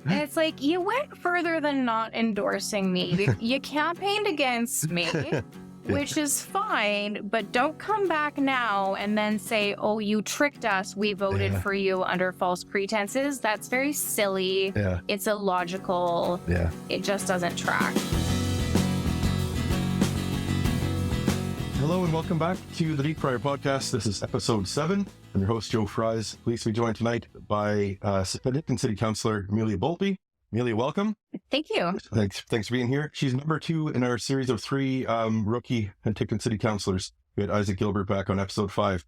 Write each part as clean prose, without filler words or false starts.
And it's like, you went further than not endorsing me. You campaigned against me, which is fine, but don't come back now and then say, oh, you tricked us. We voted for you under false pretenses. That's very silly. Yeah. It's illogical. Yeah. It just doesn't track. Hello and welcome back to the Deep Fryer Podcast. This is episode 7. I'm your host, Joe Fries. Pleased to be joined tonight by Penticton City Councillor Amelia Boltby. Amelia, welcome. Thank you. Thanks for being here. She's number 2 in our series of 3 rookie Penticton City Councillors. We had Isaac Gilbert back on episode 5.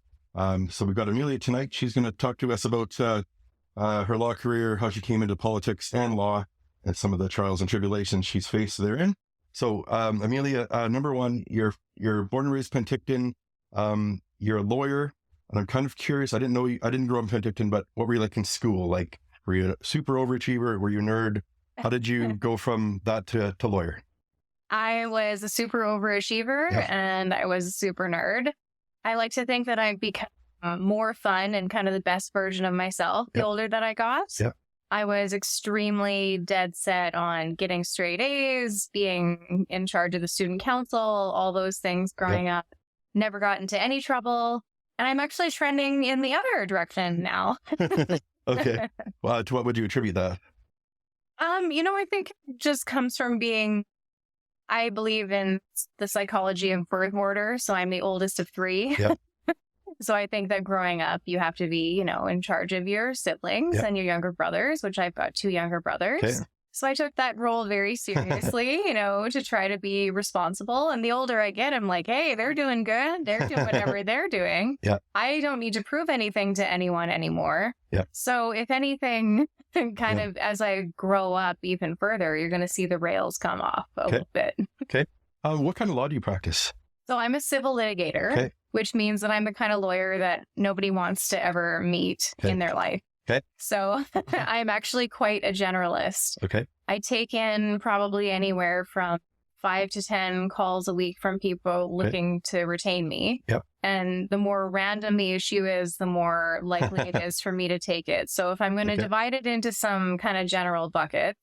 So we've got Amelia tonight. She's going to talk to us about her law career, how she came into politics and law, and some of the trials and tribulations she's faced therein. So, Amelia, number 1, you're born and raised Penticton. You're a lawyer, and I'm kind of curious. I didn't grow up in Penticton, but what were you like in school? Like, were you a super overachiever? Were you a nerd? How did you go from that to lawyer? I was a super overachiever and I was a super nerd. I like to think that I've become more fun and kind of the best version of myself the older that I got. Yeah. I was extremely dead set on getting straight A's, being in charge of the student council, all those things growing up. Never got into any trouble. And I'm actually trending in the other direction now. Okay. Well, to what would you attribute that? I think it just comes from I believe in the psychology of birth order. So I'm the oldest of 3. Yeah. So I think that growing up, you have to be, in charge of your siblings and your younger brothers, which I've got 2 younger brothers. Okay. So I took that role very seriously, to try to be responsible. And the older I get, I'm like, hey, they're doing good. They're doing whatever they're doing. Yeah. I don't need to prove anything to anyone anymore. Yeah. So if anything, kind of as I grow up even further, you're going to see the rails come off a little bit. Okay. What kind of law do you practice? So I'm a civil litigator, which means that I'm the kind of lawyer that nobody wants to ever meet in their life. Okay. So I'm actually quite a generalist. Okay. I take in probably anywhere from 5 to 10 calls a week from people looking to retain me. Yep. And the more random the issue is, the more likely it is for me to take it. So if I'm going to divide it into some kind of general bucket,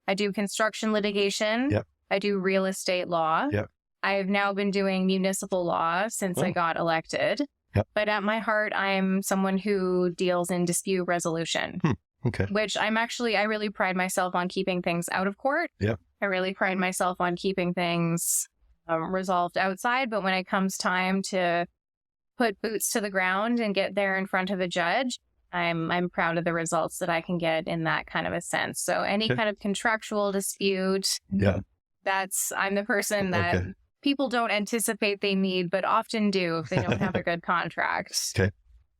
I do construction litigation. Yep. I do real estate law. Yep. I've now been doing municipal law since I got elected. Yep. But at my heart, I'm someone who deals in dispute resolution. Okay. Which I really pride myself on keeping things out of court. Yep. I really pride myself on keeping things resolved outside. But when it comes time to put boots to the ground and get there in front of a judge, I'm proud of the results that I can get in that kind of a sense. So any kind of contractual dispute, I'm the person that people don't anticipate they need, but often do if they don't have a good contract. Okay.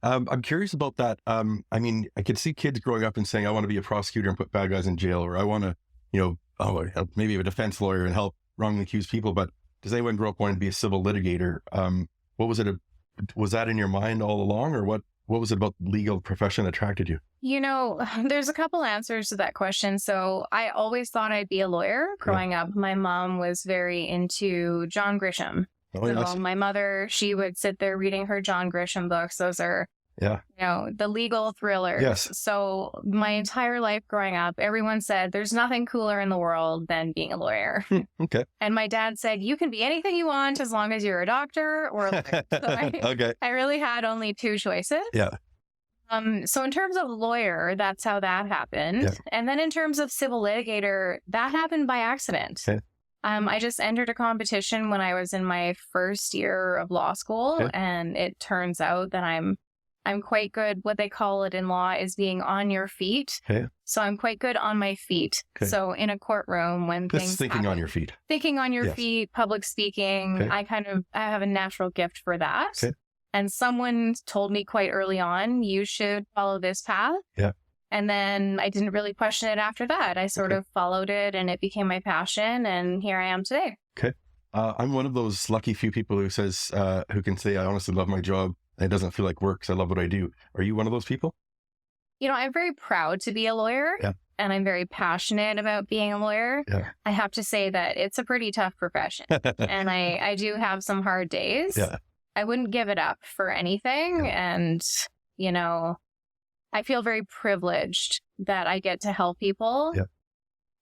I'm curious about that. I could see kids growing up and saying, I want to be a prosecutor and put bad guys in jail, or I want to, maybe a defense lawyer and help wrongly accused people. But does anyone grow up wanting to be a civil litigator? What was it? Was that in your mind all along, or what was it about the legal profession that attracted you? There's a couple answers to that question. So I always thought I'd be a lawyer growing up. My mom was very into John Grisham. My mother, she would sit there reading her John Grisham books. Those are, the legal thrillers. Yes. So my entire life growing up, everyone said there's nothing cooler in the world than being a lawyer. Okay. And my dad said, you can be anything you want as long as you're a doctor or a lawyer. So I really had only 2 choices. Yeah. So in terms of lawyer, that's how that happened. Yeah. And then in terms of civil litigator, that happened by accident. Okay. I just entered a competition when I was in my first year of law school, and it turns out that I'm quite good. What they call it in law is being on your feet. Okay. So I'm quite good on my feet. Okay. So in a courtroom when things thinking happen, on your feet. Thinking on your feet, public speaking, I have a natural gift for that. Okay. And someone told me quite early on, you should follow this path. Yeah. And then I didn't really question it after that. I sort of followed it and it became my passion. And here I am today. Okay. I'm one of those lucky few people who can say, I honestly love my job. And it doesn't feel like work because I love what I do. Are you one of those people? I'm very proud to be a lawyer. Yeah. And I'm very passionate about being a lawyer. Yeah. I have to say that it's a pretty tough profession. And I do have some hard days. Yeah. I wouldn't give it up for anything. Yeah. And, I feel very privileged that I get to help people, Yeah.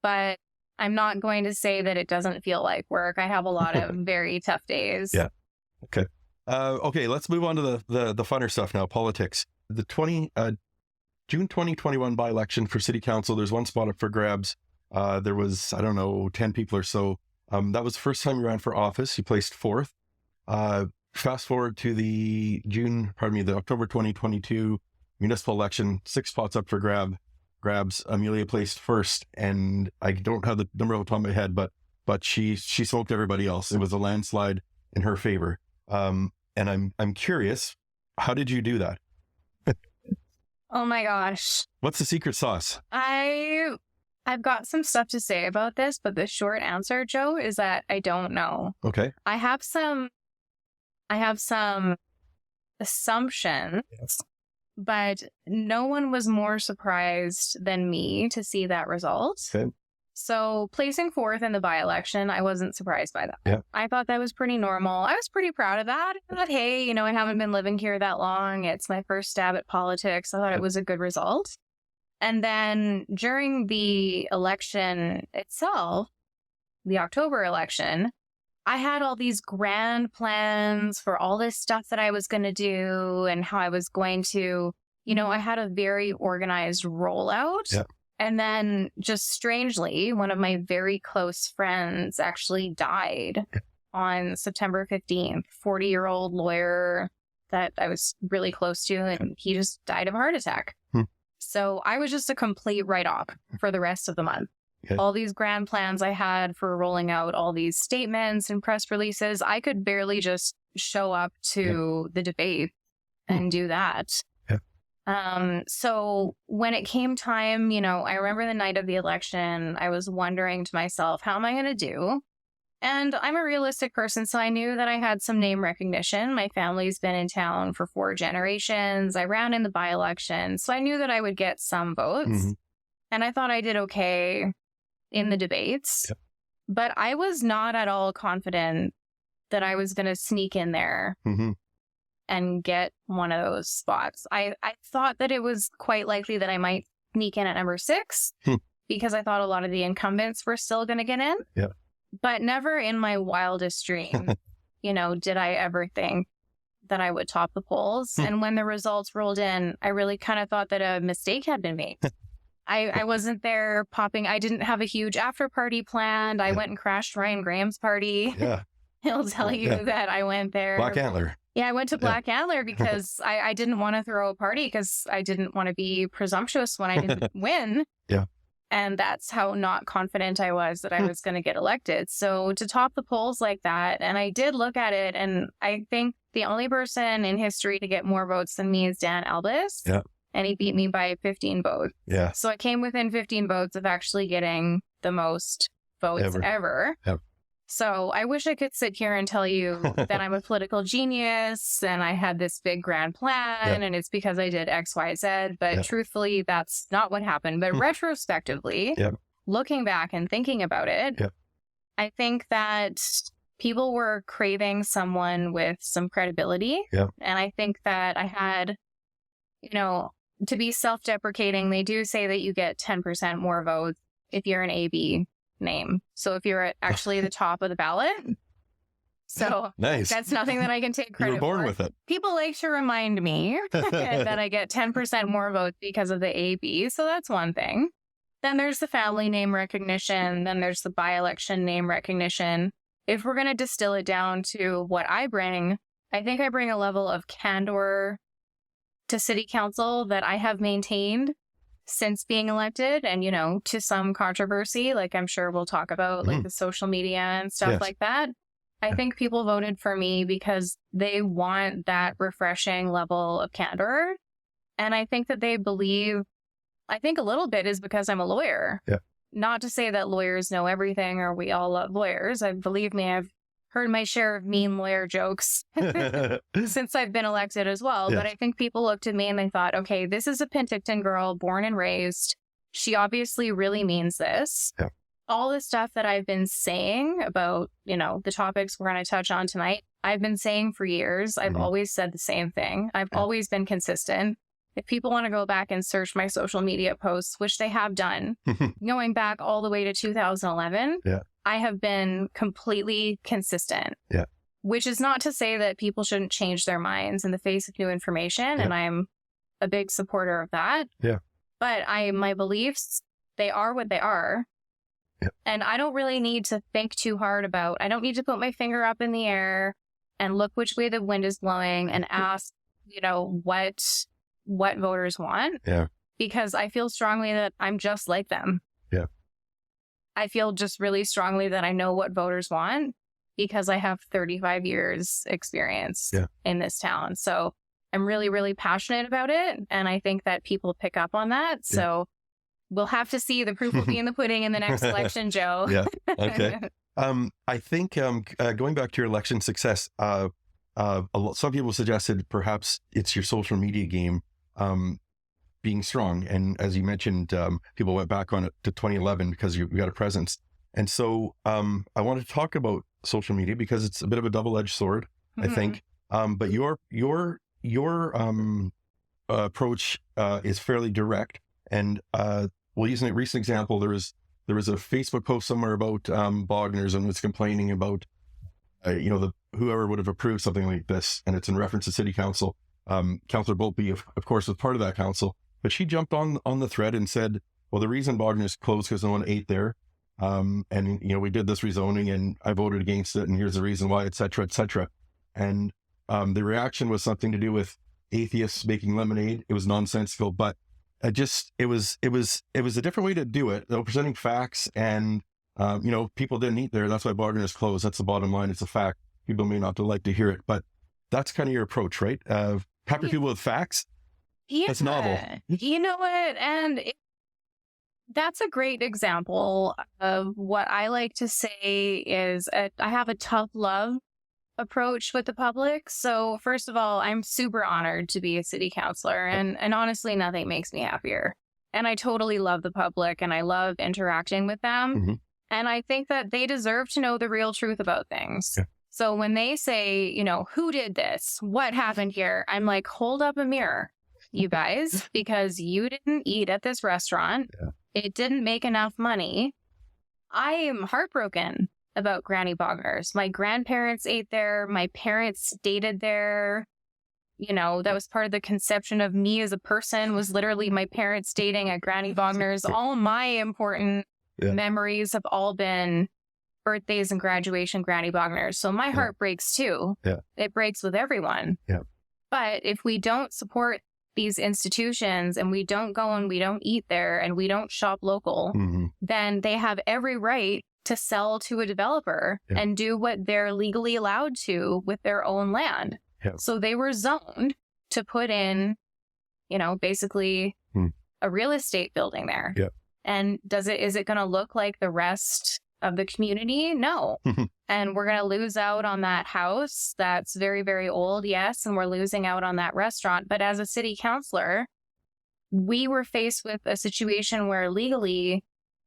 but I'm not going to say that it doesn't feel like work. I have a lot of very tough days. Yeah. Okay. Okay, let's move on to the funner stuff now, politics. The June 2021 by-election for city council, there's one spot up for grabs. There was, 10 people or so. That was the first time you ran for office. You placed fourth. Fast forward to the October 2022 municipal election, 6 spots up for grabs. Amelia placed first, and I don't have the number off the top of my head, but she smoked everybody else. It was a landslide in her favor. And I'm curious, how did you do that? Oh my gosh. What's the secret sauce? I've got some stuff to say about this, but the short answer, Joe, is that I don't know. Okay. I have some assumptions, Yes. but no one was more surprised than me to see that result. Okay. So placing fourth in the by-election, I wasn't surprised by that. Yeah. I thought that was pretty normal. I was pretty proud of that. I thought, hey, I haven't been living here that long. It's my first stab at politics. I thought it was a good result. And then during the election itself, the October election, I had all these grand plans for all this stuff that I was going to do and how I was going to, I had a very organized rollout. Yeah. And then just strangely, one of my very close friends actually died on September 15th, 40-year-old lawyer that I was really close to, and he just died of a heart attack. So I was just a complete write-off for the rest of the month. Okay. All these grand plans I had for rolling out all these statements and press releases, I could barely just show up to the debate and do that. So when it came time, I remember the night of the election, I was wondering to myself, how am I going to do? And I'm a realistic person, so I knew that I had some name recognition. My family's been in town for 4 generations. I ran in the by-election, so I knew that I would get some votes. Mm-hmm. And I thought I did okay in the debates. Yep. But I was not at all confident that I was going to sneak in there. Mm-hmm. And get one of those spots. I thought that it was quite likely that I might sneak in at number 6 because I thought a lot of the incumbents were still going to get in. Yeah. But never in my wildest dream, did I ever think that I would top the polls. And when the results rolled in, I really kind of thought that a mistake had been made. I wasn't there popping. I didn't have a huge after party planned. I went and crashed Ryan Graham's party. Yeah. He'll tell you that I went there. Black Antler. Yeah, I went to Black Antler because I didn't want to throw a party because I didn't want to be presumptuous when I didn't win. Yeah. And that's how not confident I was that I was going to get elected. So to top the polls like that, and I did look at it, and I think the only person in history to get more votes than me is Dan Albus. Yeah. And he beat me by 15 votes. Yeah. So I came within 15 votes of actually getting the most votes ever. Yep. So I wish I could sit here and tell you that I'm a political genius and I had this big grand plan and it's because I did X, Y, Z. But truthfully, that's not what happened. But retrospectively, looking back and thinking about it, I think that people were craving someone with some credibility. And I think that I had, to be self-deprecating, they do say that you get 10% more votes if you're an AB name. So if you're at actually the top of the ballot. So nice. That's nothing that I can take credit for. You were born with it. People like to remind me that I get 10% more votes because of the AB. So that's one thing. Then there's the family name recognition. Then there's the by-election name recognition. If we're going to distill it down to what I bring, I think I bring a level of candor to city council that I have maintained since being elected, and to some controversy, like I'm sure we'll talk about, like the social media and stuff like that. I think people voted for me because they want that refreshing level of candor, and I think that they believe. I think a little bit is because I'm a lawyer. Yeah. Not to say that lawyers know everything or we all love lawyers. Believe me, I've heard my share of mean lawyer jokes since I've been elected as well. Yes. But I think people looked at me and they thought, okay, this is a Penticton girl, born and raised. She obviously really means this. Yeah. All the stuff that I've been saying about, the topics we're going to touch on tonight, I've been saying for years. I've always said the same thing. I've always been consistent. if people want to go back and search my social media posts, which they have done, going back all the way to 2011, I have been completely consistent. Yeah. Which is not to say that people shouldn't change their minds in the face of new information. And I'm a big supporter of that. Yeah. But my beliefs, they are what they are. Yeah. And I don't really need to think too hard about, I don't need to put my finger up in the air and look which way the wind is blowing and ask, what voters want. Yeah. Because I feel strongly that I'm just like them. Yeah. I feel just really strongly that I know what voters want because I have 35 years experience in this town. So I'm really, really passionate about it. And I think that people pick up on that. So we'll have to see. The proof will be in the pudding in the next election, Joe. Yeah. Okay. I think going back to your election success, some people suggested perhaps it's your social media game being strong. And as you mentioned, people went back on it to 2011 because you got a presence. And so I want to talk about social media because it's a bit of a double-edged sword, I think. But your approach is fairly direct. And we'll use a recent example. There was a Facebook post somewhere about Bogners and was complaining about whoever would have approved something like this, and it's in reference to City Council. Councillor Boltby, of course, was part of that council, but she jumped on the thread and said, well, the reason Bogners closed because no one ate there. And we did this rezoning and I voted against it and here's the reason why, et cetera, et cetera. And the reaction was something to do with atheists making lemonade. It was nonsensical, but it was a different way to do it. They were presenting facts and, people didn't eat there. That's why Bogners closed. That's the bottom line. It's a fact. People may not like to hear it, but that's kind of your approach, right? Pepper people with facts. Yeah. That's novel. You know what? And that's a great example of what I like to say is I have a tough love approach with the public. So first of all, I'm super honored to be a city councillor and honestly, nothing makes me happier. And I totally love the public and I love interacting with them. Mm-hmm. And I think that they deserve to know the real truth about things. Yeah. So when they say, who did this? What happened here? I'm like, hold up a mirror, you guys, because you didn't eat at this restaurant. Yeah. It didn't make enough money. I am heartbroken about Granny Bogners. My grandparents ate there. My parents dated there. That was part of the conception of me as a person was literally my parents dating at Granny Bogners. All my important memories have all been birthdays and graduation Granny Bogners. So my heart breaks too. Yeah. It breaks with everyone. Yeah. But if we don't support these institutions and we don't go and we don't eat there and we don't shop local, then they have every right to sell to a developer and do what they're legally allowed to with their own land. Yeah. So they were zoned to put in, basically a real estate building there. Yeah. And is it going to look like the rest of the community? No. And we're going to lose out on that house that's very, very old, yes, and we're losing out on that restaurant. But as a city councillor, we were faced with a situation where legally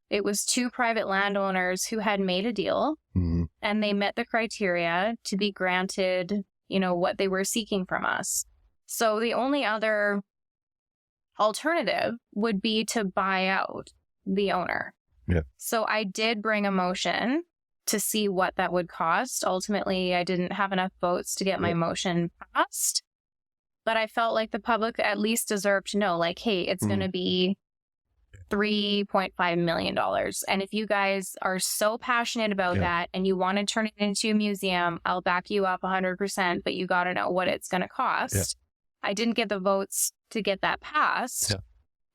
it was two private landowners who had made a deal and they met the criteria to be granted, what they were seeking from us. So the only other alternative would be to buy out the owner. Yeah. So I did bring a motion to see what that would cost. Ultimately, I didn't have enough votes to get my motion passed, but I felt like the public at least deserved to know, like, hey, it's going to be $3.5 million. And if you guys are so passionate about that and you want to turn it into a museum, I'll back you up 100%, but you got to know what it's going to cost. Yeah. I didn't get the votes to get that passed,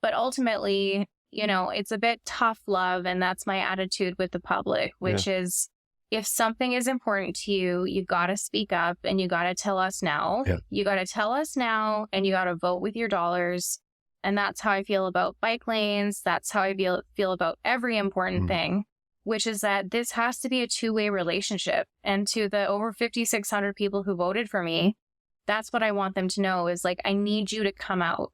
but ultimately, it's a bit tough love. And that's my attitude with the public, which is if something is important to you, you got to speak up and you got to tell us now. Yeah. You got to tell us now and you got to vote with your dollars. And that's how I feel about bike lanes. That's how I feel about every important thing, which is that this has to be a two-way relationship. And to the over 5,600 people who voted for me, that's what I want them to know is like, I need you to come out.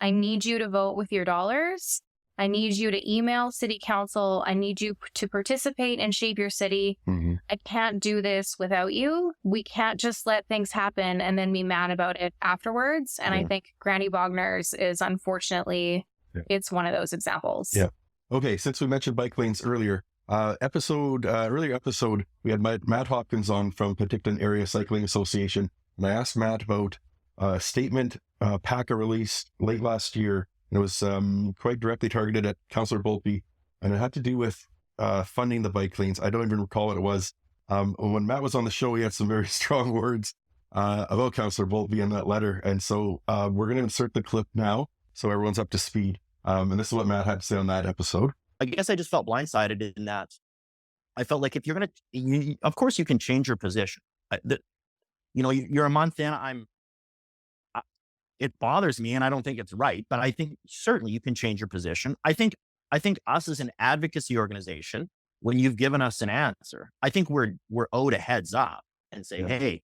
I need you to vote with your dollars. I need you to email city council. I need you to participate and shape your city. I can't do this without you. We can't just let things happen and then be mad about it afterwards. And I think Granny Bogner's is unfortunately, it's one of those examples. Yeah. Okay. Since we mentioned bike lanes earlier, earlier episode, we had Matt Hopkins on from Penticton Area Cycling Association. And I asked Matt about a statement PACA released late last year. And it was quite directly targeted at Councillor Volpe, and it had to do with funding the bike lanes. I don't even recall what it was. When Matt was on the show, he had some very strong words about Councillor Volpe in that letter. And so we're going to insert the clip now so everyone's up to speed. And this is what Matt had to say on that episode. I guess I just felt blindsided in that I felt like if you're going to, of course you can change your position. You're a month in, it bothers me and I don't think it's right, but I think certainly you can change your position. I think us as an advocacy organization, when you've given us an answer, I think we're owed a heads up and say, hey,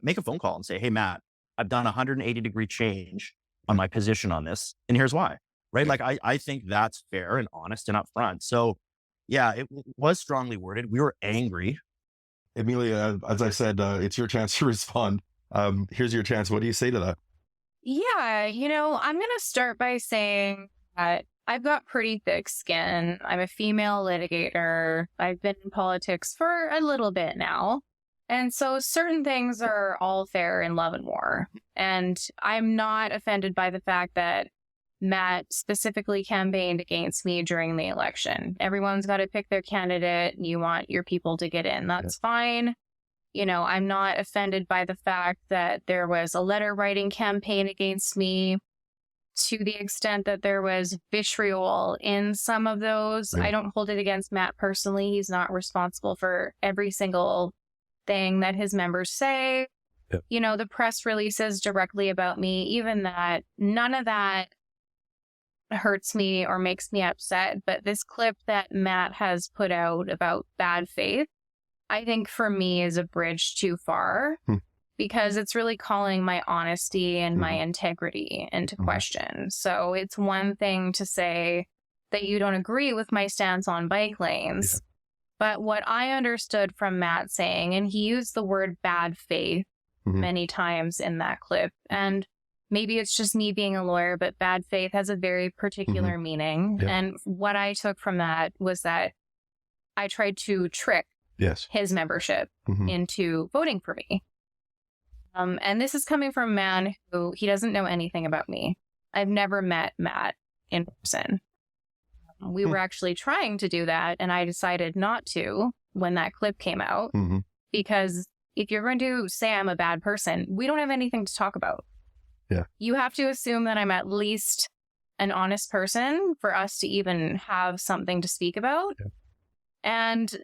make a phone call and say, hey, Matt, I've done a 180-degree change on my position on this. And here's why, right? Like, I think that's fair and honest and upfront. So yeah, it was strongly worded. We were angry. Amelia, as I said, it's your chance to respond. Here's your chance. What do you say to that? Yeah, I'm going to start by saying that I've got pretty thick skin. I'm a female litigator. I've been in politics for a little bit now. And so certain things are all fair in love and war. And I'm not offended by the fact that Matt specifically campaigned against me during the election. Everyone's got to pick their candidate and you want your people to get in. That's fine. I'm not offended by the fact that there was a letter writing campaign against me to the extent that there was vitriol in some of those. I don't hold it against Matt personally. He's not responsible for every single thing that his members say. The press releases directly about me, even that, none of that hurts me or makes me upset. But this clip that Matt has put out about bad faith, I think for me is a bridge too far because it's really calling my honesty and my integrity into question. So it's one thing to say that you don't agree with my stance on bike lanes, but what I understood from Matt saying, and he used the word bad faith many times in that clip, and maybe it's just me being a lawyer, but bad faith has a very particular meaning. And what I took from that was that I tried to trick his membership into voting for me. And this is coming from a man who, he doesn't know anything about me. I've never met Matt in person. We were actually trying to do that, and I decided not to when that clip came out, because if you're going to say I'm a bad person, we don't have anything to talk about. You have to assume that I'm at least an honest person for us to even have something to speak about. And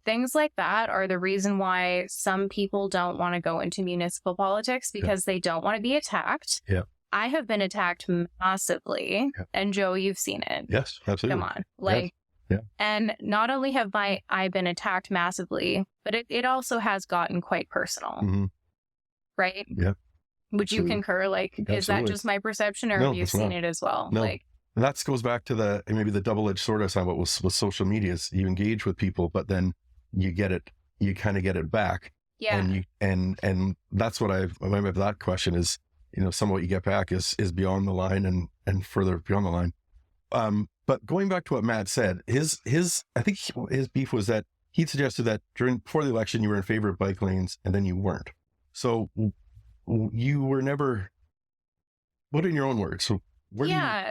things like that are the reason why some people don't want to go into municipal politics, because they don't want to be attacked. I have been attacked massively. And Joe, you've seen it. Yes, absolutely. Come on. And not only have I been attacked massively, but it also has gotten quite personal. Right? Would you concur? Is that just my perception, or have you seen it as well? No. And that goes back to maybe the double-edged sword I saw with social media is you engage with people, but then you kind of get it back. And that's what I remember. That question is, some of what you get back is beyond the line and further beyond the line. But going back to what Matt said, I think his beef was that he suggested that before the election, you were in favor of bike lanes and then you weren't. So you were never, put it in your own words. So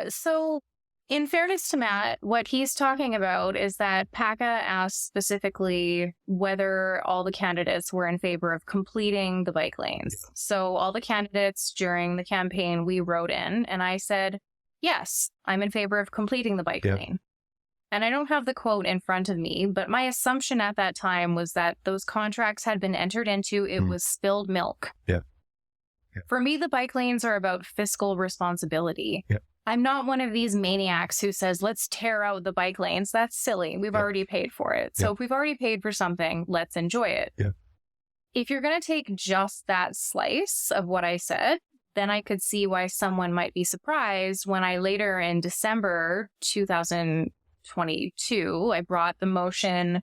so in fairness to Matt, what he's talking about is that PACA asked specifically whether all the candidates were in favor of completing the bike lanes. So all the candidates during the campaign, we wrote in, and I said, yes, I'm in favor of completing the bike lane. And I don't have the quote in front of me, but my assumption at that time was that those contracts had been entered into. It was spilled milk. For me, the bike lanes are about fiscal responsibility. I'm not one of these maniacs who says, let's tear out the bike lanes. That's silly. We've already paid for it. So if we've already paid for something, let's enjoy it. If you're going to take just that slice of what I said, then I could see why someone might be surprised when I later in December 2022, I brought the motion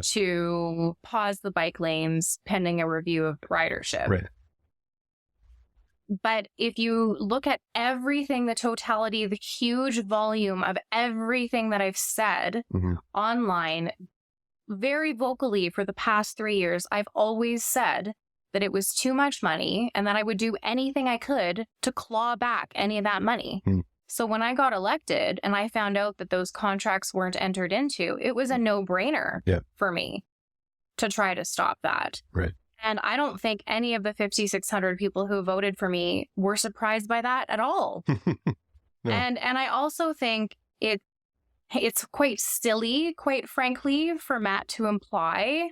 to pause the bike lanes pending a review of the ridership. Right. But if you look at everything, the totality, the huge volume of everything that I've said online, very vocally for the past 3 years, I've always said that it was too much money and that I would do anything I could to claw back any of that money. So when I got elected and I found out that those contracts weren't entered into, it was a no-brainer for me to try to stop that. Right. And I don't think any of the 5,600 people who voted for me were surprised by that at all. No. And I also think it's quite silly, quite frankly, for Matt to imply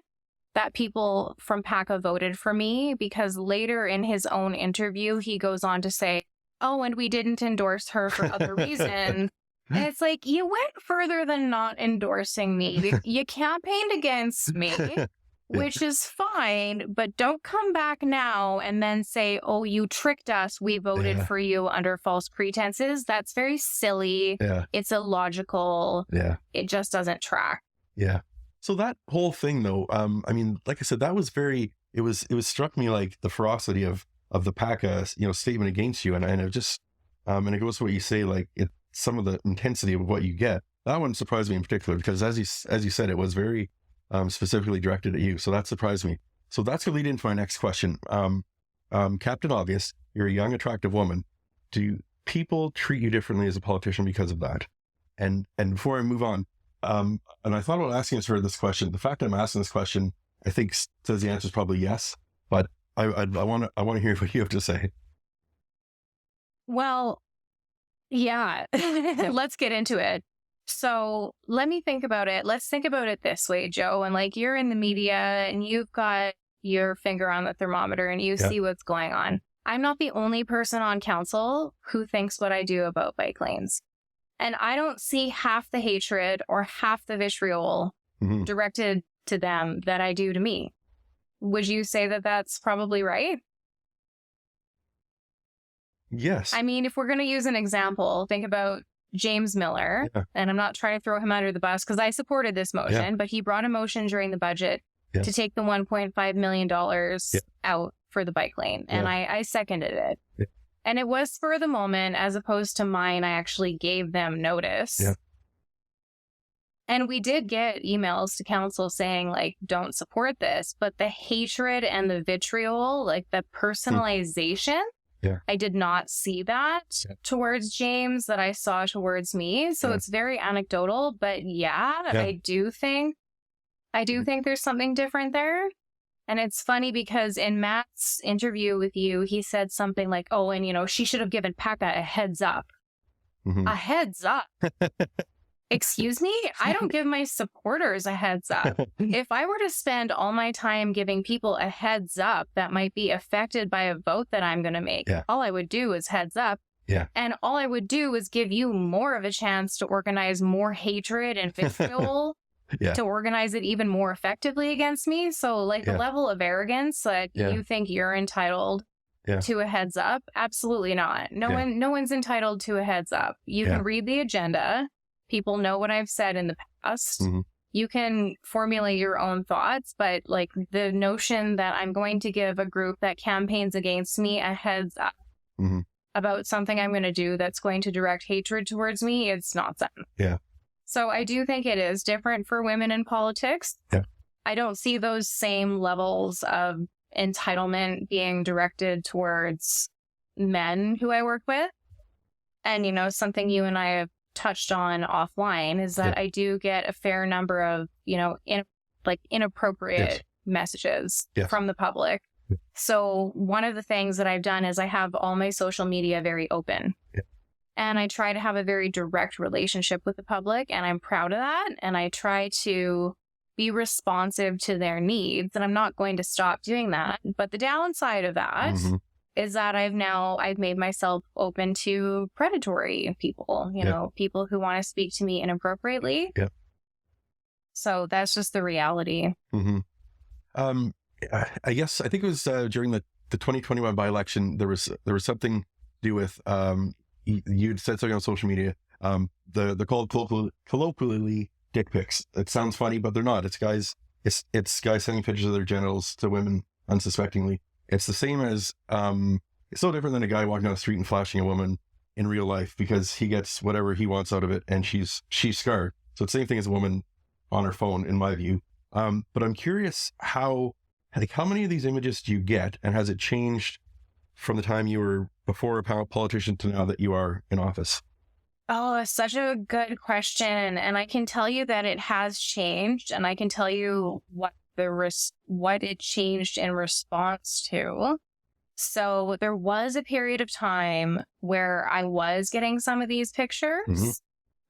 that people from PACA voted for me, because later in his own interview, he goes on to say, oh, and we didn't endorse her for other reasons. And it's like, you went further than not endorsing me. You campaigned against me, which is fine, but don't come back now and then say, oh, you tricked us. We voted for you under false pretenses. That's very silly. Yeah. It's illogical. Yeah. It just doesn't track. Yeah. So that whole thing, though, I mean, like I said, that was it was struck me like the ferocity of the PACA, statement against you. And it just, and it goes to what you say, like some of the intensity of what you get. That one surprised me in particular, because as you said, it was very specifically directed at you. So that surprised me. So that's going to lead into my next question. Captain Obvious, you're a young, attractive woman. Do people treat you differently as a politician because of that? And before I move on, and I thought about asking her this question. The fact I'm asking this question, I think says the answer is probably yes, but I want to hear what you have to say. Well, yeah, let's get into it. So let me think about it. Let's think about it this way, Joe. And like, you're in the media and you've got your finger on the thermometer and you see what's going on. I'm not the only person on council who thinks what I do about bike lanes. And I don't see half the hatred or half the vitriol directed to them that I do to me. Would you say that that's probably right? Yes. I mean, if we're going to use an example, think about James Miller, and I'm not trying to throw him under the bus because I supported this motion, but he brought a motion during the budget to take the $1.5 million out for the bike lane. And I seconded it. Yeah. And it was for the moment, as opposed to mine. I actually gave them notice. Yeah. And we did get emails to council saying, like, don't support this. But the hatred and the vitriol, like the personalization, I did not see that towards James that I saw towards me. So it's very anecdotal. But I do think there's something different there. And it's funny because in Matt's interview with you, he said something like, oh, and, she should have given PACA a heads up. A heads up. Excuse me? I don't give my supporters a heads up. If I were to spend all my time giving people a heads up that might be affected by a vote that I'm going to make, all I would do is heads up. Yeah. And all I would do is give you more of a chance to organize more hatred and vitriol. To organize it even more effectively against me. So like the level of arrogance that you think you're entitled to a heads up, absolutely not. No one's entitled to a heads up. You can read the agenda. People know what I've said in the past. You can formulate your own thoughts, but like the notion that I'm going to give a group that campaigns against me a heads up about something I'm going to do that's going to direct hatred towards me, it's nonsense. Yeah. So I do think it is different for women in politics. Yeah. I don't see those same levels of entitlement being directed towards men who I work with. And, something you and I have touched on offline is that I do get a fair number of, inappropriate messages from the public. Yeah. So one of the things that I've done is I have all my social media very open. Yeah. And I try to have a very direct relationship with the public, and I'm proud of that. And I try to be responsive to their needs, and I'm not going to stop doing that. But the downside of that is that I've made myself open to predatory people, people who want to speak to me inappropriately. Yeah. So that's just the reality. I think it was during the the 2021 by-election, there was something to do with, you'd said something on social media. They're called colloquially dick pics. It sounds funny, but they're not. It's guys sending pictures of their genitals to women unsuspectingly. It's the same as, it's no different than a guy walking down the street and flashing a woman in real life because he gets whatever he wants out of it, and she's scarred. So it's the same thing as a woman on her phone, in my view. But I'm curious how many of these images do you get, and has it changed from the time you were before a politician to now that you are in office? Oh, such a good question. And I can tell you that it has changed, and I can tell you what it changed in response to. So there was a period of time where I was getting some of these pictures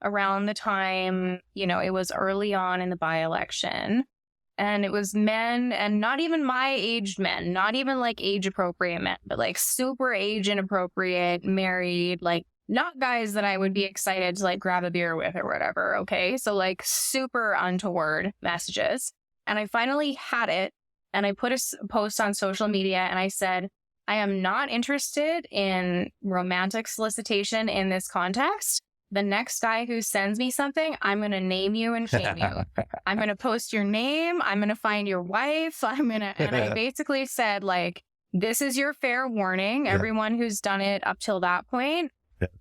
around the time, it was early on in the by-election. And it was men, and not even my aged men, not even like age appropriate men, but like super age inappropriate, married, like not guys that I would be excited to like grab a beer with or whatever. Okay. So like super untoward messages. And I finally had it, and I put a post on social media, and I said, I am not interested in romantic solicitation in this context. The next guy who sends me something, I'm going to name you and shame you. I'm going to post your name. I'm going to find your wife. And I basically said, like, this is your fair warning. Yeah. Everyone who's done it up till that point,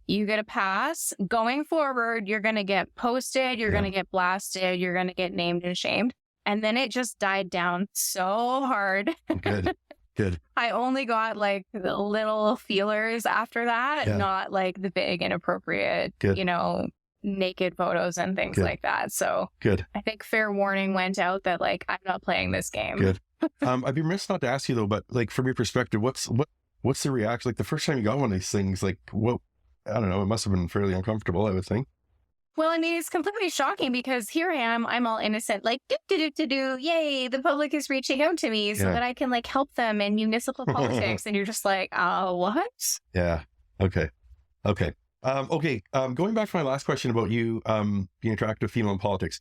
you get a pass. Going forward, you're going to get posted. You're going to get blasted. You're going to get named and shamed. And then it just died down so hard. Good. I only got like the little feelers after that, not like the big inappropriate, naked photos and things like that. So I think fair warning went out that like, I'm not playing this game. Good. I'd be remiss not to ask you though, but like from your perspective, what's the reaction? Like the first time you got one of these things, like I don't know, it must have been fairly uncomfortable, I would think. Well, I mean, it's completely shocking because here I am, I'm all innocent, like, yay, the public is reaching out to me so that I can like help them in municipal politics. And you're just like, what? Yeah. Okay. Going back to my last question about you being attractive female in politics.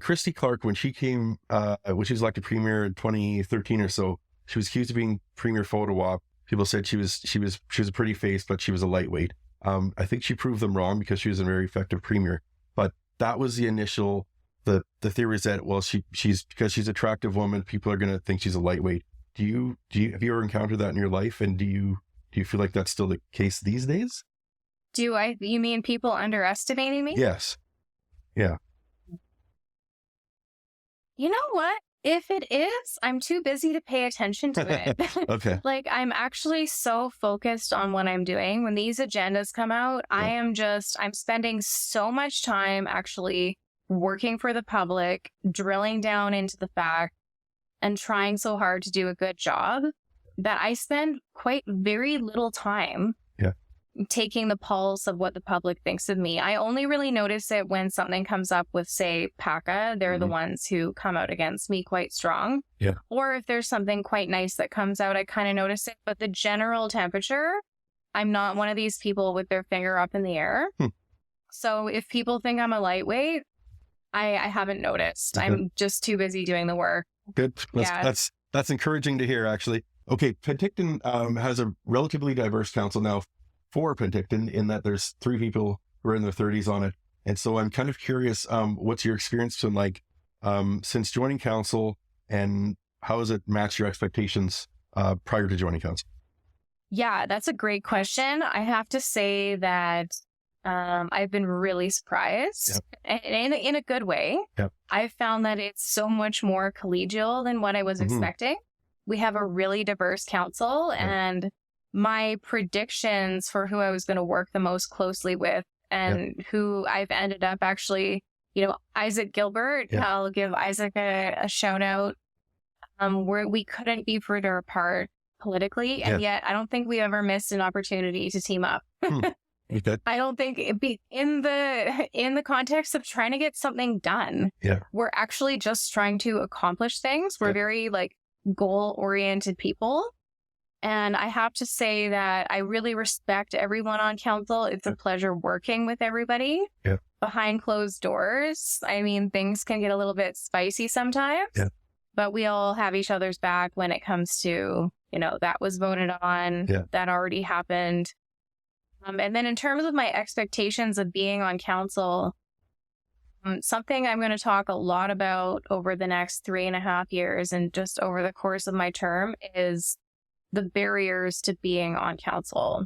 Christy Clark, when she came, when she was elected premier in 2013 or so, she was accused of being premier photo op. People said she was a pretty face, but she was a lightweight. I think she proved them wrong because she was a very effective premier. But that was the initial, the theory is that, well, she's because she's an attractive woman, people are going to think she's a lightweight. Have you ever encountered that in your life? And do you feel like that's still the case these days? You mean people underestimating me? Yes. Yeah. You know what? If it is, I'm too busy to pay attention to it. Okay. Like, I'm actually so focused on what I'm doing. When these agendas come out, I'm spending so much time actually working for the public, drilling down into the facts, and trying so hard to do a good job that I spend quite very little time taking the pulse of what the public thinks of me. I only really notice it when something comes up with, say, PACA. They're the ones who come out against me quite strong. Yeah. Or if there's something quite nice that comes out, I kind of notice it. But the general temperature, I'm not one of these people with their finger up in the air. So if people think I'm a lightweight, I haven't noticed. I'm just too busy doing the work. Good. That's encouraging to hear, actually. Okay, Penticton has a relatively diverse council now for Penticton, in that there's 3 people who are in their 30s on it. And so I'm kind of curious, what's your experience been like since joining council, and how has it matched your expectations prior to joining council? Yeah, that's a great question. I have to say that I've been really surprised in a good way. Yep. I found that it's so much more collegial than what I was expecting. We have a really diverse council, and my predictions for who I was going to work the most closely with and who I've ended up actually, Isaac Gilbert, I'll give Isaac a shout out. We couldn't be further apart politically, and yet I don't think we ever missed an opportunity to team up. I don't think it'd be in the context of trying to get something done. Yeah. We're actually just trying to accomplish things. We're very like goal-oriented people. And I have to say that I really respect everyone on council. It's a pleasure working with everybody behind closed doors. I mean, things can get a little bit spicy sometimes. Yeah. but we all have each other's back when it comes to, that was voted on, that already happened. And then in terms of my expectations of being on council, something I'm going to talk a lot about over the next 3.5 years and just over the course of my term is the barriers to being on council.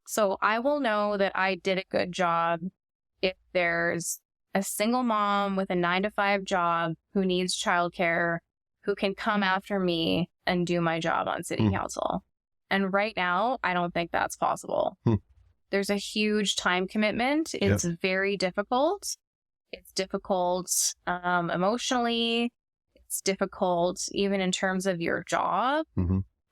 So I will know that I did a good job if there's a single mom with a 9-to-5 job who needs childcare, who can come after me and do my job on city council. And right now, I don't think that's possible. There's a huge time commitment. It's very difficult. It's difficult emotionally. It's difficult even in terms of your job.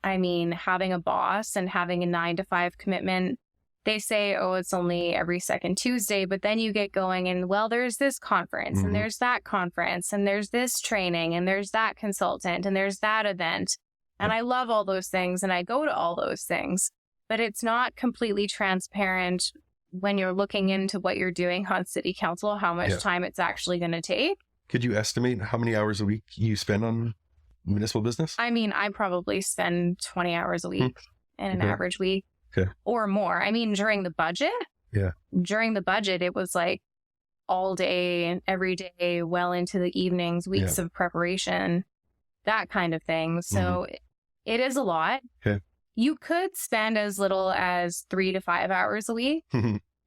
I mean, having a boss and having a 9-to-5 commitment, they say, oh, it's only every second Tuesday, but then you get going and, well, there's this conference and there's that conference and there's this training and there's that consultant and there's that event. And I love all those things and I go to all those things, but it's not completely transparent when you're looking into what you're doing on city council, how much time it's actually going to take. Could you estimate how many hours a week you spend on municipal business? I mean, I probably spend 20 hours a week in an average week or more. I mean, during the budget, it was like all day and every day, well into the evenings, weeks of preparation, that kind of thing. So it is a lot. You could spend as little as 3 to 5 hours a week,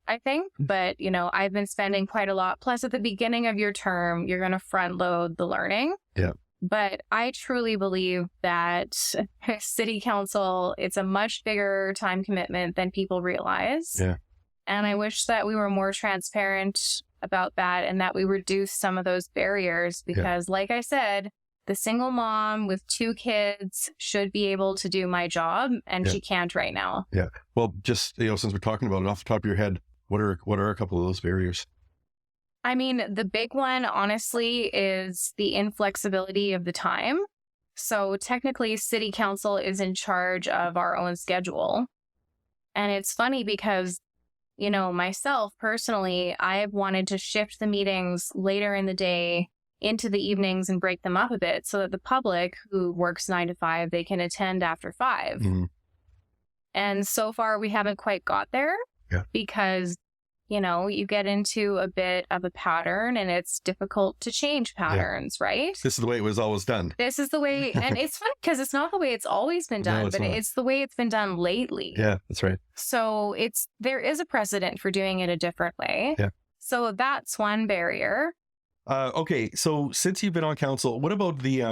I think. But, I've been spending quite a lot. Plus, at the beginning of your term, you're going to front load the learning. But I truly believe that city council, it's a much bigger time commitment than people realize. And I wish that we were more transparent about that and that we reduce some of those barriers because, like I said, the single mom with 2 kids should be able to do my job, and she can't right now. Well, just, since we're talking about it, off the top of your head, what are a couple of those barriers? I mean, the big one, honestly, is the inflexibility of the time. So technically, city council is in charge of our own schedule. And it's funny because, myself personally, I've wanted to shift the meetings later in the day into the evenings and break them up a bit so that the public who works 9 to 5, they can attend after 5. And so far we haven't quite got there because, you get into a bit of a pattern and it's difficult to change patterns, right? This is the way it was always done. This is the way, and it's funny because it's not the way it's always been done, but it's the way it's been done lately. Yeah, that's right. So there is a precedent for doing it a different way. So that's one barrier. Okay, so since you've been on council, what about the,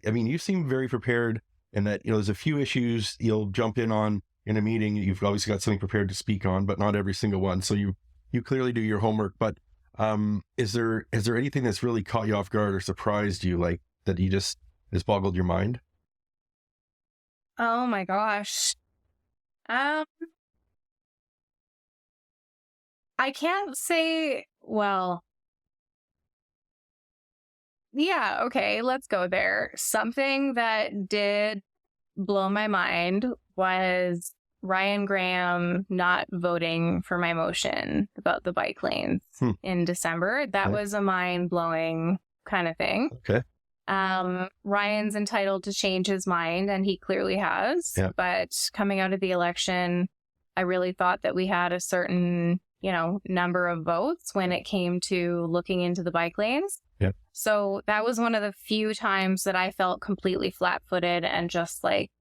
you seem very prepared in that, there's a few issues you'll jump in on in a meeting. You've obviously got something prepared to speak on, but not every single one. So you clearly do your homework, but is there anything that's really caught you off guard or surprised you, like that you just has boggled your mind? Oh my gosh. I can't say, well, yeah, okay, let's go there. Something that did blow my mind was Ryan Graham not voting for my motion about the bike lanes in December. That was a mind-blowing kind of thing. Ryan's entitled to change his mind, and he clearly has. But coming out of the election, I really thought that we had a certain, number of votes when it came to looking into the bike lanes. So that was one of the few times that I felt completely flat-footed and just like,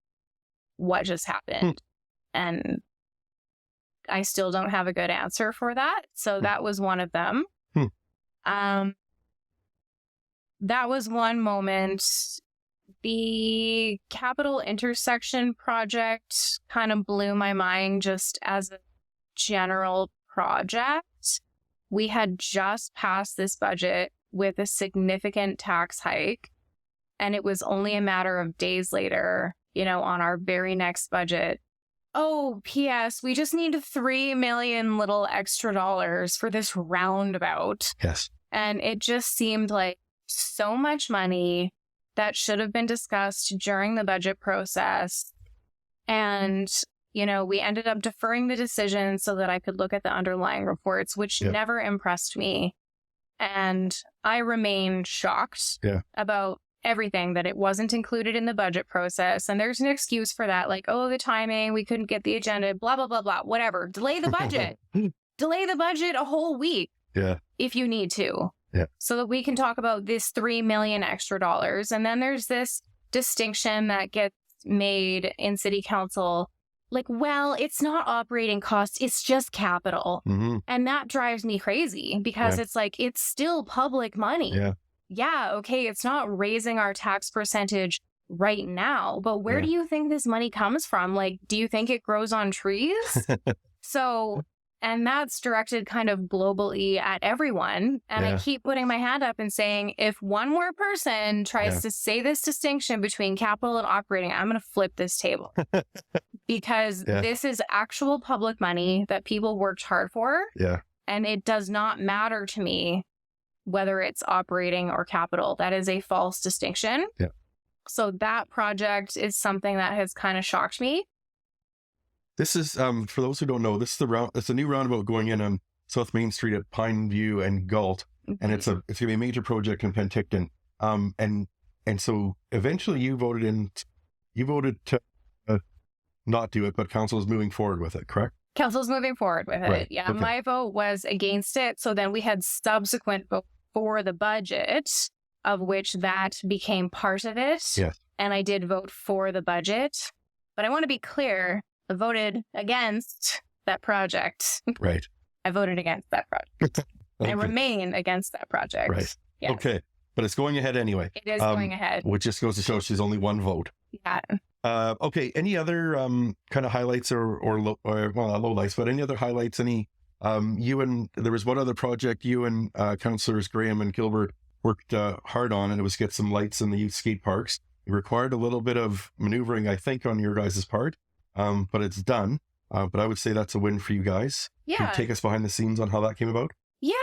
what just happened? And I still don't have a good answer for that. So that was one of them. That was one moment. The Capital Intersection project kind of blew my mind just as a general project. We had just passed this budget with a significant tax hike, and it was only a matter of days later, on our very next budget. Oh, P.S. we just need 3 million little extra dollars for this roundabout. And it just seemed like so much money that should have been discussed during the budget process. And, we ended up deferring the decision so that I could look at the underlying reports, which never impressed me. And I remain shocked about everything, that it wasn't included in the budget process. And there's an excuse for that, like, oh, the timing, we couldn't get the agenda, blah, blah, blah, blah, whatever. Delay the budget. Delay the budget a whole week if you need to. So that we can talk about this $3 million extra dollars. And then there's this distinction that gets made in city council, like, well, it's not operating costs, it's just capital. And that drives me crazy because it's like, it's still public money. Okay, it's not raising our tax percentage right now, but where do you think this money comes from? Like, do you think it grows on trees? And that's directed kind of globally at everyone. And I keep putting my hand up and saying, if one more person tries to say this distinction between capital and operating, I'm going to flip this table. Because this is actual public money that people worked hard for. And it does not matter to me whether it's operating or capital. That is a false distinction. So that project is something that has kind of shocked me. This is, for those who don't know, this is it's a new roundabout going in on South Main Street at Pineview and Galt. And it's going to be a major project in Penticton. And so eventually you voted to not do it, but council is moving forward with it, correct? Council's moving forward with it. Okay. My vote was against it. So then we had subsequent vote for the budget, of which that became part of it. And I did vote for the budget. But I want to be clear, I voted against that project. I voted against that project. I remain against that project. Okay. But it's going ahead anyway. It is going ahead. Which just goes to show she's only one vote. Okay. Any other kind of highlights or lowlights, but any other highlights? There was one other project you and councillors Graham and Gilbert worked hard on, and it was get some lights in the youth skate parks. It required a little bit of maneuvering, I think, on your guys' part, but it's done. But I would say that's a win for you guys. Can you take us behind the scenes on how that came about?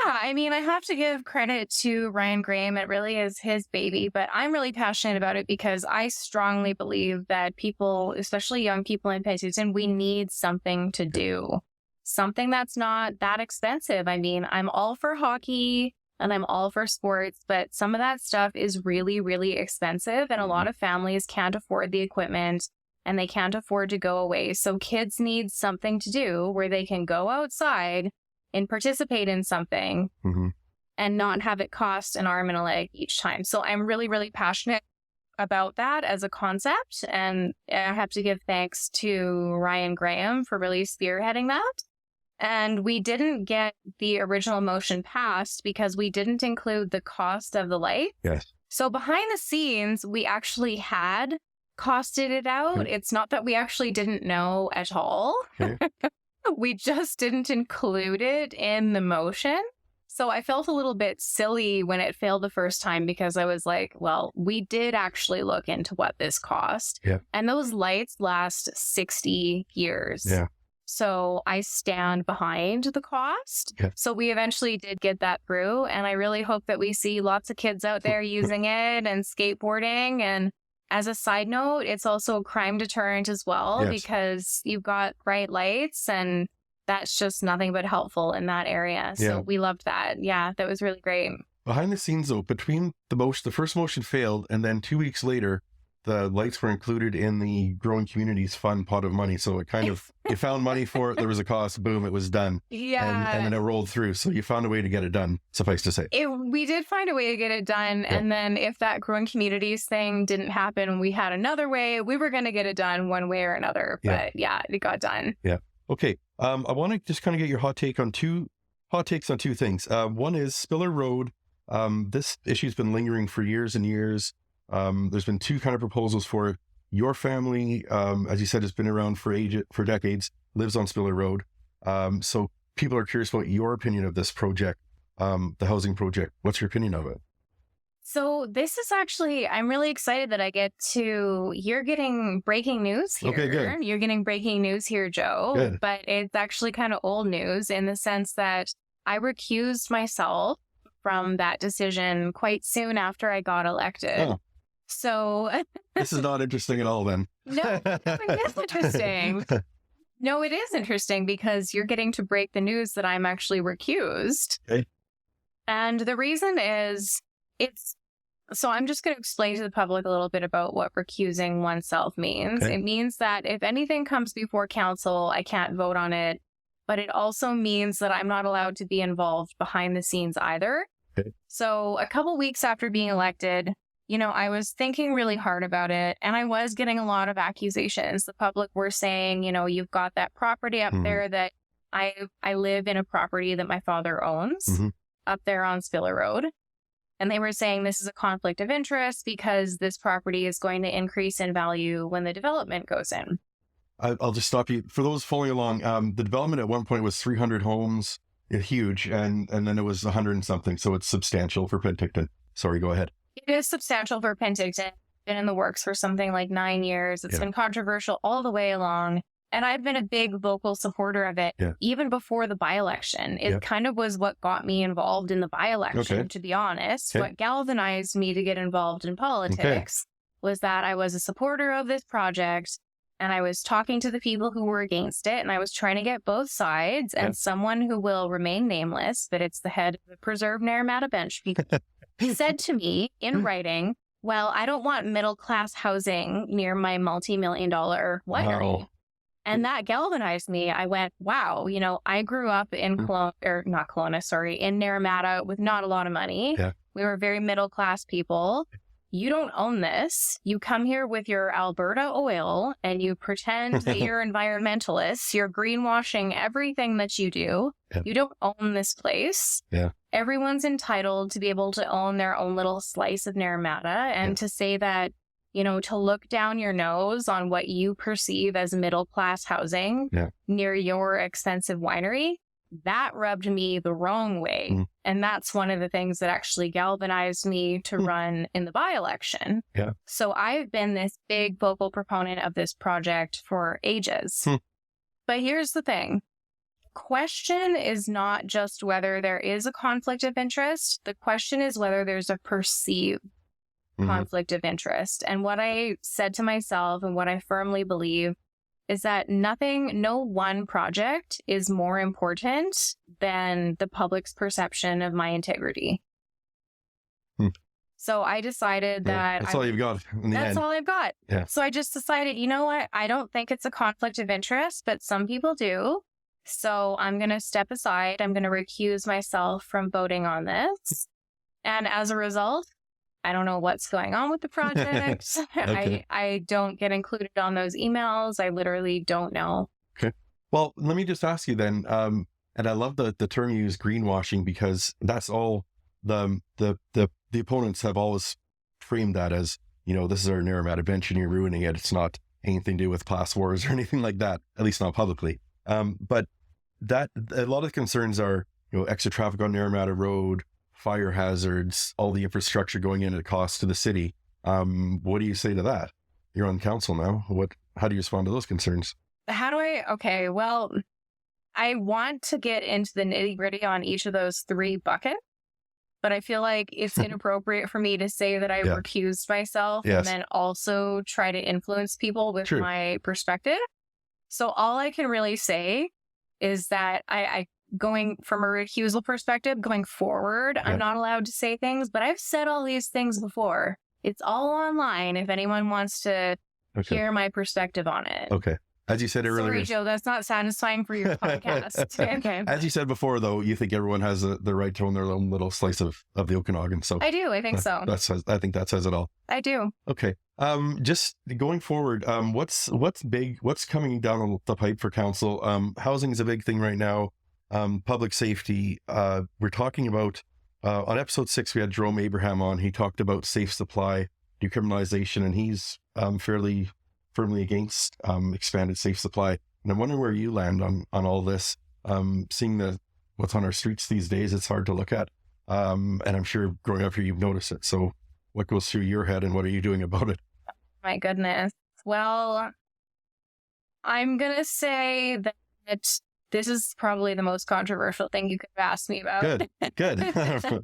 I mean, I have to give credit to Ryan Graham. It really is his baby, but I'm really passionate about it because I strongly believe that people, especially young people in Penticton, we need something to do. Something that's not that expensive. I mean, I'm all for hockey and I'm all for sports, but some of that stuff is really, really expensive. And a lot of families can't afford the equipment and they can't afford to go away. So kids need something to do where they can go outside and participate in something and not have it cost an arm and a leg each time. So I'm really, really passionate about that as a concept. And I have to give thanks to Ryan Graham for really spearheading that. And we didn't get the original motion passed because we didn't include the cost of the light. So behind the scenes, we actually had costed it out. It's not that we actually didn't know at all. We just didn't include it in the motion. So I felt a little bit silly when it failed the first time because I was like, well, we did actually look into what this cost. And those lights last 60 years. So I stand behind the cost. So we eventually did get that through. And I really hope that we see lots of kids out there using it and skateboarding. And as a side note, it's also a crime deterrent as well because you've got bright lights and that's just nothing but helpful in that area. So we loved that. That was really great. Behind the scenes though, between the first motion failed and then 2 weeks later, the lights were included in the Growing Communities Fund pot of money. So it kind of, you found money for it, there was a cost, boom, it was done. And then it rolled through. So you found a way to get it done, suffice to say. We did find a way to get it done. And then if that Growing Communities thing didn't happen, we had another way. We were going to get it done one way or another. But it got done. Okay. I want to just kind of get your hot takes on two things. One is Spiller Road. This issue's been lingering for years and years. There's been two kind of proposals for it. Your family, as you said, has been around for decades, lives on Spiller Road. So people are curious about your opinion of this project, the housing project. What's your opinion of it? So this is actually, I'm really excited that you're getting breaking news here. Okay, good. You're getting breaking news here, Joe. Good. But it's actually kind of old news in the sense that I recused myself from that decision quite soon after I got elected. So this is not interesting at all then. No, it is interesting. No, it is interesting because you're getting to break the news that I'm actually recused. Okay. And the reason is So I'm just going to explain to the public a little bit about what recusing oneself means. Okay. It means that if anything comes before council, I can't vote on it. But it also means that I'm not allowed to be involved behind the scenes either. Okay. So a couple weeks after being elected, I was thinking really hard about it, and I was getting a lot of accusations. The public were saying, you've got that property up there that I live in a property that my father owns up there on Spiller Road. And they were saying this is a conflict of interest because this property is going to increase in value when the development goes in. I'll just stop you. For those following along, the development at one point was 300 homes, huge, and then it was 100 and something. So it's substantial for Penticton. Sorry, go ahead. It is substantial for Penticton. Been in the works for something like 9 years. It's been controversial all the way along. And I've been a big vocal supporter of it, even before the by-election. It kind of was what got me involved in the by-election, to be honest. What galvanized me to get involved in politics was that I was a supporter of this project, and I was talking to the people who were against it, and I was trying to get both sides, and someone who will remain nameless, but it's the head of the Preserve Naramata Bench, said to me in writing, well, I don't want middle-class housing near my multi-million-dollar winery. Wow. And that galvanized me. I went, wow, I grew up in in Naramata with not a lot of money. Yeah. We were very middle-class people. You don't own this. You come here with your Alberta oil and you pretend that you're environmentalists. You're greenwashing everything that you do. Yeah. You don't own this place. Yeah. Everyone's entitled to be able to own their own little slice of Naramata, and to say that, to look down your nose on what you perceive as middle-class housing near your expensive winery, that rubbed me the wrong way. And that's one of the things that actually galvanized me to run in the by-election. Yeah. So I've been this big vocal proponent of this project for ages. But here's the thing. Question is not just whether there is a conflict of interest. The question is whether there's a perceived conflict of interest. And what I said to myself and what I firmly believe is that no one project is more important than the public's perception of my integrity. So I decided that that's all you've got in the end. That's all I've got. Yeah. So I just decided, you know what? I don't think it's a conflict of interest, but some people do. So I'm going to step aside. I'm going to recuse myself from voting on this. And as a result, I don't know what's going on with the project. I don't get included on those emails. I literally don't know. Okay. Well, let me just ask you then, and I love the term you use, greenwashing, because that's all the opponents have always framed that as, this is our Naramata bench and you're ruining it. It's not anything to do with class wars or anything like that, at least not publicly. But that a lot of the concerns are, extra traffic on Naramata Road, fire hazards, all the infrastructure going in at cost to the city. What do you say to that? You're on council now. How do you respond to those concerns? Okay, well, I want to get into the nitty-gritty on each of those three buckets, but I feel like it's inappropriate for me to say that I recused myself and then also try to influence people with my perspective. So all I can really say is that I going from a recusal perspective, going forward, I'm not allowed to say things, but I've said all these things before. It's all online if anyone wants to hear my perspective on it. Okay. As you said earlier. Sorry, Joe, that's not satisfying for your podcast. Okay. As you said before, though, you think everyone has the right to own their own little slice of the Okanagan. So I do. I think so. I think that says it all. I do. Okay. Just going forward, what's big? What's coming down the pipe for council? Housing is a big thing right now. Public safety. We're talking about on episode 6, we had Jerome Abraham on. He talked about safe supply, decriminalization, and he's fairly firmly against expanded safe supply. And I'm wondering where you land on all this. Seeing what's on our streets these days, it's hard to look at. And I'm sure growing up here, you've noticed it. So what goes through your head and what are you doing about it? My goodness. Well, I'm going to say that this is probably the most controversial thing you could have asked me about. Good.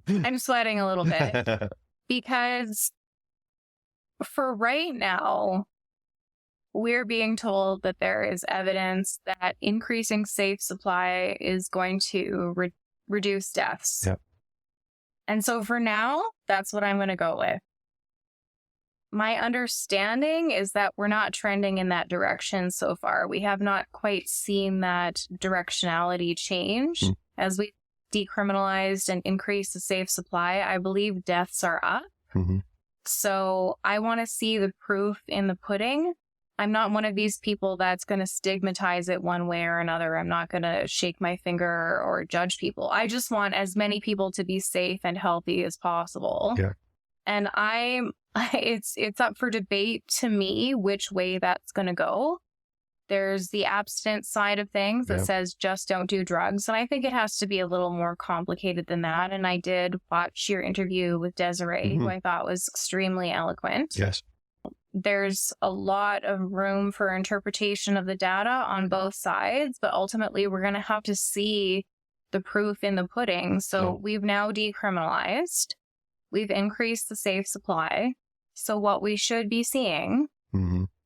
I'm sweating a little bit because for right now, we're being told that there is evidence that increasing safe supply is going to reduce deaths. Yep. And so for now, that's what I'm going to go with. my understanding is that we're not trending in that direction so far. We have not quite seen that directionality change. As we decriminalized and increased the safe supply. I believe deaths are up. So I want to see the proof in the pudding. I'm not one of these people that's going to stigmatize it one way or another. I'm not going to shake my finger or judge people. I just want as many people to be safe and healthy as possible. Yeah. And it's up for debate to me which way that's going to go. There's the abstinence side of things that says just don't do drugs. And I think it has to be a little more complicated than that. And I did watch your interview with Desiree, who I thought was extremely eloquent. Yes. There's a lot of room for interpretation of the data on both sides, but ultimately we're going to have to see the proof in the pudding. So we've now decriminalized. We've increased the safe supply. So what we should be seeing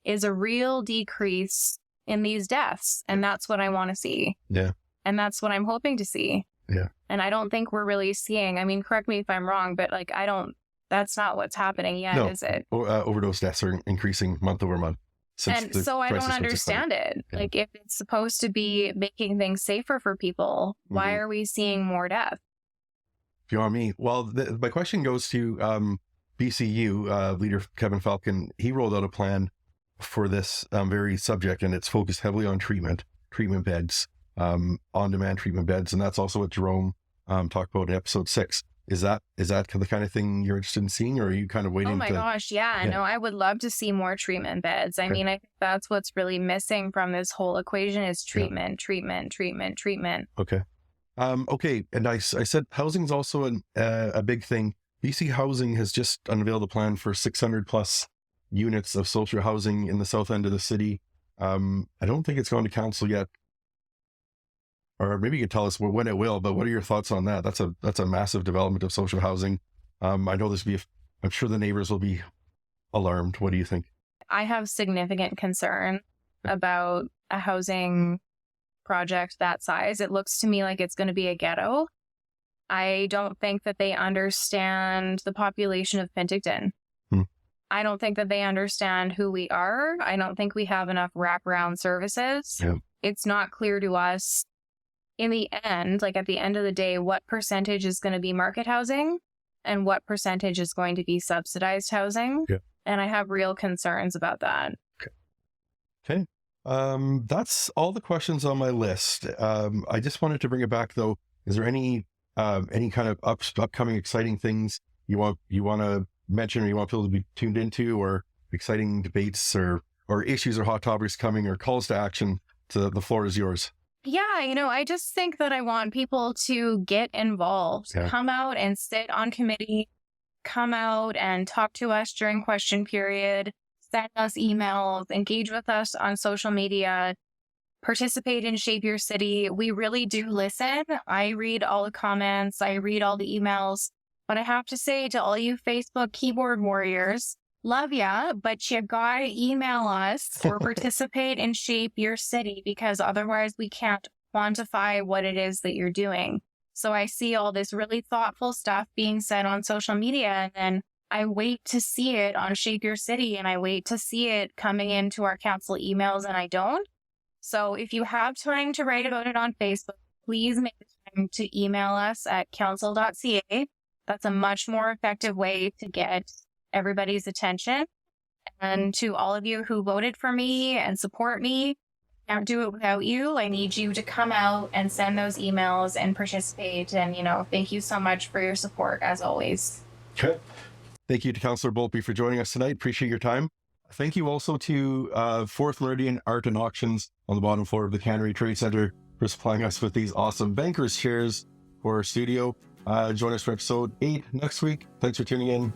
is a real decrease in these deaths. And that's what I want to see. Yeah. And that's what I'm hoping to see. Yeah. And I don't think we're really seeing, I mean, correct me if I'm wrong, but like, that's not what's happening yet, is it? Overdose deaths are increasing month over month. And so I don't understand it. Yeah. Like, if it's supposed to be making things safer for people, why are we seeing more death? If you want me, well, my question goes to BCU leader Kevin Falcon. He rolled out a plan for this very subject, and it's focused heavily on treatment beds, on-demand treatment beds. And that's also what Jerome talked about in episode 6. Is that the kind of thing you're interested in seeing, or are you kind of waiting? Oh my gosh, yeah. No, I would love to see more treatment beds. I mean, I think that's what's really missing from this whole equation is treatment. Okay. Okay. And I said housing is also a big thing. BC Housing has just unveiled a plan for 600 plus units of social housing in the south end of the city. I don't think it's gone to council yet. Or maybe you could tell us when it will, but what are your thoughts on that? That's a massive development of social housing. I know I'm sure the neighbors will be alarmed. What do you think? I have significant concern about a housing project that size. It looks to me like it's going to be a ghetto. I don't think that they understand the population of Penticton. I don't think that they understand who we are. I don't think we have enough wraparound services. Yeah. It's not clear to us in the end, like at the end of the day, what percentage is going to be market housing and what percentage is going to be subsidized housing. Yeah. And I have real concerns about that. Okay. That's all the questions on my list. I just wanted to bring it back though. Is there any kind of upcoming exciting things you want to mention, or you want people to be tuned into, or exciting debates or issues or hot topics coming, or calls to action? The floor is yours. Yeah, I just think that I want people to get involved, come out and sit on committee, come out and talk to us during question period, send us emails, engage with us on social media, participate in Shape Your City. We really do listen. I read all the comments. I read all the emails. But I have to say to all you Facebook keyboard warriors, love ya, but you gotta email us or participate in Shape Your City, because otherwise we can't quantify what it is that you're doing. So I see all this really thoughtful stuff being said on social media, and then I wait to see it on Shape Your City, and I wait to see it coming into our council emails, and I don't. So if you have time to write about it on Facebook, please make the time to email us at council.ca. That's a much more effective way to get everybody's attention. And to all of you who voted for me and support me, I can't do it without you. I need you to come out and send those emails and participate. And, thank you so much for your support, as always. Okay. Thank you to Councillor Bolpe for joining us tonight. Appreciate your time. Thank you also to Fourth Meridian Art and Auctions on the bottom floor of the Cannery Trade Center for supplying us with these awesome bankers chairs for our studio. Join us for episode 8 next week. Thanks for tuning in.